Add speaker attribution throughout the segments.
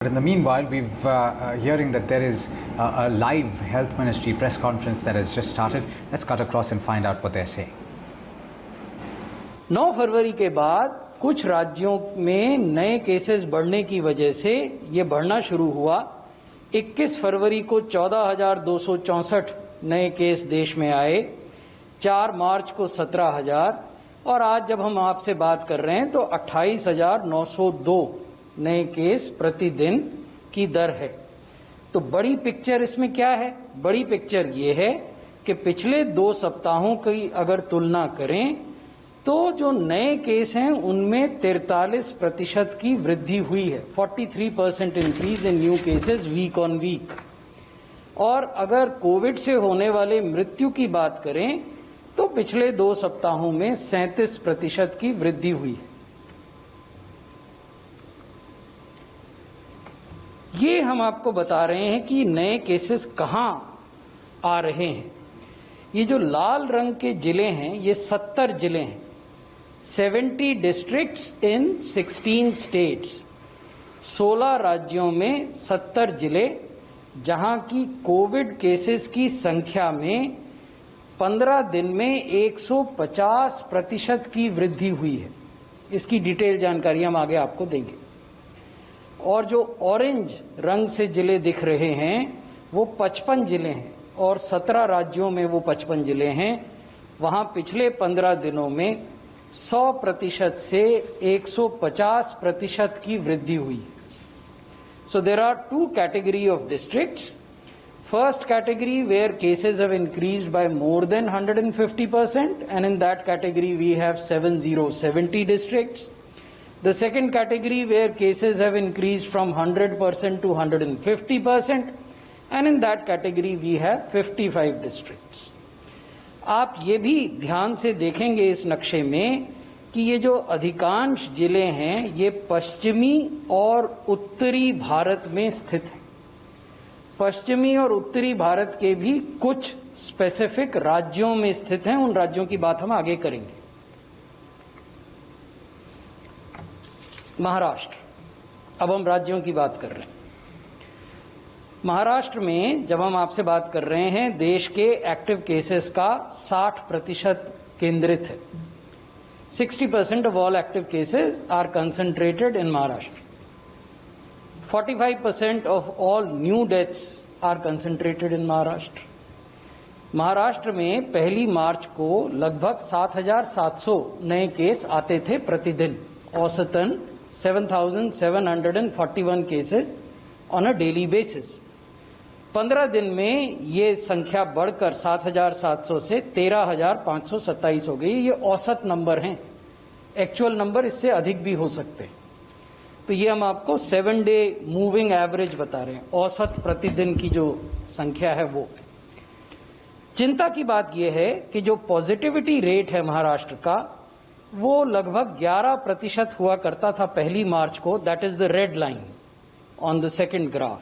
Speaker 1: In the meanwhile, we've hearing that there is a live health ministry press conference that has just started. Let's cut across and find out what they're saying.
Speaker 2: 9 फरवरी के बाद कुछ राज्यों में नए cases बढ़ने की वजह से ये बढ़ना शुरू हुआ। 21 फरवरी को 14,264 नए केस देश में आए, 4 मार्च को 17,000 और आज जब हम आपसे बात कर रहे हैं तो 28,902 नए केस प्रतिदिन की दर है। तो बड़ी पिक्चर इसमें क्या है? बड़ी पिक्चर ये है कि पिछले 2 सप्ताहों की अगर तुलना करें तो जो नए केस हैं उनमें 43% की वृद्धि हुई है, 43% increase in new cases week on week. और अगर कोविड से होने वाले मृत्यु की बात करें तो पिछले 2 सप्ताहों में 37% की वृद्धि हुई है। ये हम आपको बता रहे हैं कि नए केसेस कहां आ रहे हैं। ये जो लाल रंग के जिले हैं ये 70 जिले हैं, 70 डिस्ट्रिक्ट्स इन 16 स्टेट्स, 16 राज्यों में 70 जिले, जहां की कोविड केसेस की संख्या में 15 दिन में 150% की वृद्धि हुई है। इसकी डिटेल जानकारी हम आगे आपको देंगे। और जो ऑरेंज रंग से जिले दिख रहे हैं वो 55 जिले हैं और 17 राज्यों में वो 55 जिले हैं। वहां पिछले 15 दिनों में 100% से 150% की वृद्धि हुई। So there are 2 category of districts. First category where cases have increased by more than 150% and in that category we have 70 districts. The second category where cases have increased from 100% to 150% and in that category we have 55 districts. आप ये भी ध्यान से देखेंगे इस नक्शे में कि ये जो अधिकांश जिले हैं ये पश्चिमी और उत्तरी भारत में स्थित हैं। पश्चिमी और उत्तरी भारत के भी कुछ स्पेसिफिक राज्यों में स्थित हैं। उन राज्यों की बात हम आगे करेंगे। महाराष्ट्र, अब हम राज्यों की बात कर रहे हैं। महाराष्ट्र में जब हम आपसे बात कर रहे हैं देश के एक्टिव केसेस का 60% केंद्रित है। 60% of all active cases are concentrated in Maharashtra. 45% of all new deaths are concentrated in Maharashtra. Maharashtra में 1 मार्च को लगभग 7,700 नए केस आते थे प्रतिदिन, औसतन 7,741 cases on a daily basis। 15 दिन में ये संख्या बढ़कर 7,700 से 13,527 हो गई। ये औसत नंबर हैं, एक्चुअल नंबर इससे अधिक भी हो सकते हैं। तो ये हम आपको 7 डे मूविंग एवरेज बता रहे हैं, औसत प्रतिदिन की जो संख्या है वो। चिंता की बात यह है कि जो पॉजिटिविटी रेट है महाराष्ट्र का वो लगभग 11% हुआ करता था 1 मार्च को। That is the red line on the second graph.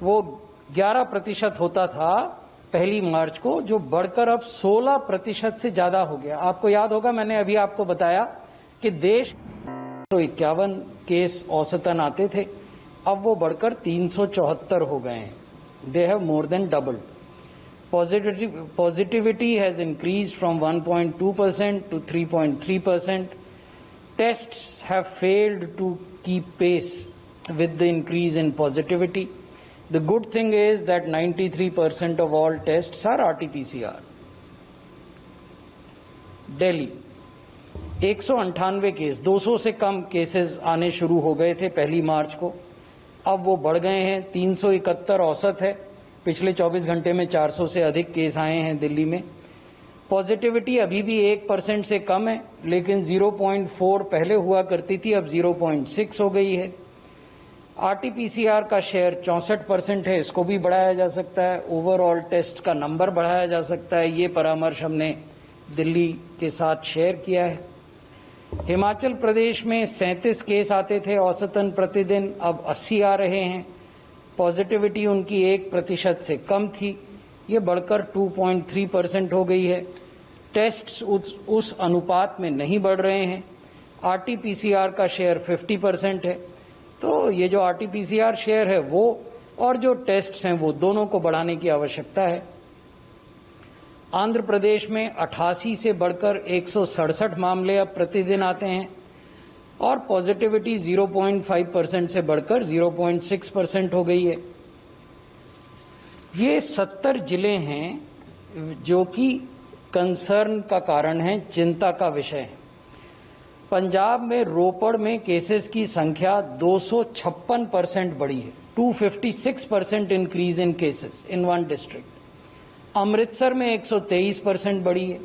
Speaker 2: वो 11% होता था 1 मार्च को, जो बढ़कर अब 16% से ज्यादा हो गया। आपको याद होगा मैंने अभी आपको बताया कि देश 151 केस औसतन आते थे, अब वो बढ़कर 374 हो गए हैं। They have more than doubled. Positivity has increased from 1.2% to 3.3%. Tests have failed to keep pace with the increase in positivity. The good thing is that 93% of all tests are RT-PCR. Delhi, 198 case, 200 से कम cases आने शुरू हो गए थे 1 मार्च को, अब वो बढ़ गए हैं। 371 औसत है। पिछले 24 घंटे में 400 से अधिक केस आए हैं दिल्ली में। पॉजिटिविटी अभी भी 1% से कम है, लेकिन 0.4 पहले हुआ करती थी, अब 0.6 हो गई है। RT-PCR का शेयर 64% है, इसको भी बढ़ाया जा सकता है। ओवरऑल टेस्ट का नंबर बढ़ाया जा सकता है। ये परामर्श हमने दिल्ली के साथ शेयर किया है। हिमाचल प्रदेश में 37 केस आते थे औसतन प्रतिदिन, अब 80 आ रहे हैं। पॉजिटिविटी उनकी 1% से कम थी, ये बढ़कर 2.3% हो गई है। टेस्ट्स उस अनुपात में नहीं बढ़ रहे हैं। RT-PCR का शेयर 50% है। तो ये जो RT-PCR शेयर है वो और जो टेस्ट्स हैं वो दोनों को बढ़ाने की आवश्यकता है। आंध्र प्रदेश में 88 से बढ़कर 167 मामले अब प्रतिदिन आते हैं और पॉजिटिविटी 0.5% से बढ़कर 0.6% हो गई है। ये 70 जिले हैं जो कि कंसर्न का कारण है, चिंता का विषय है। पंजाब में रोपड़ में केसेस की संख्या 256% बढ़ी है, 256% increase in cases in one district. Amritsar में 123% बढ़ी है।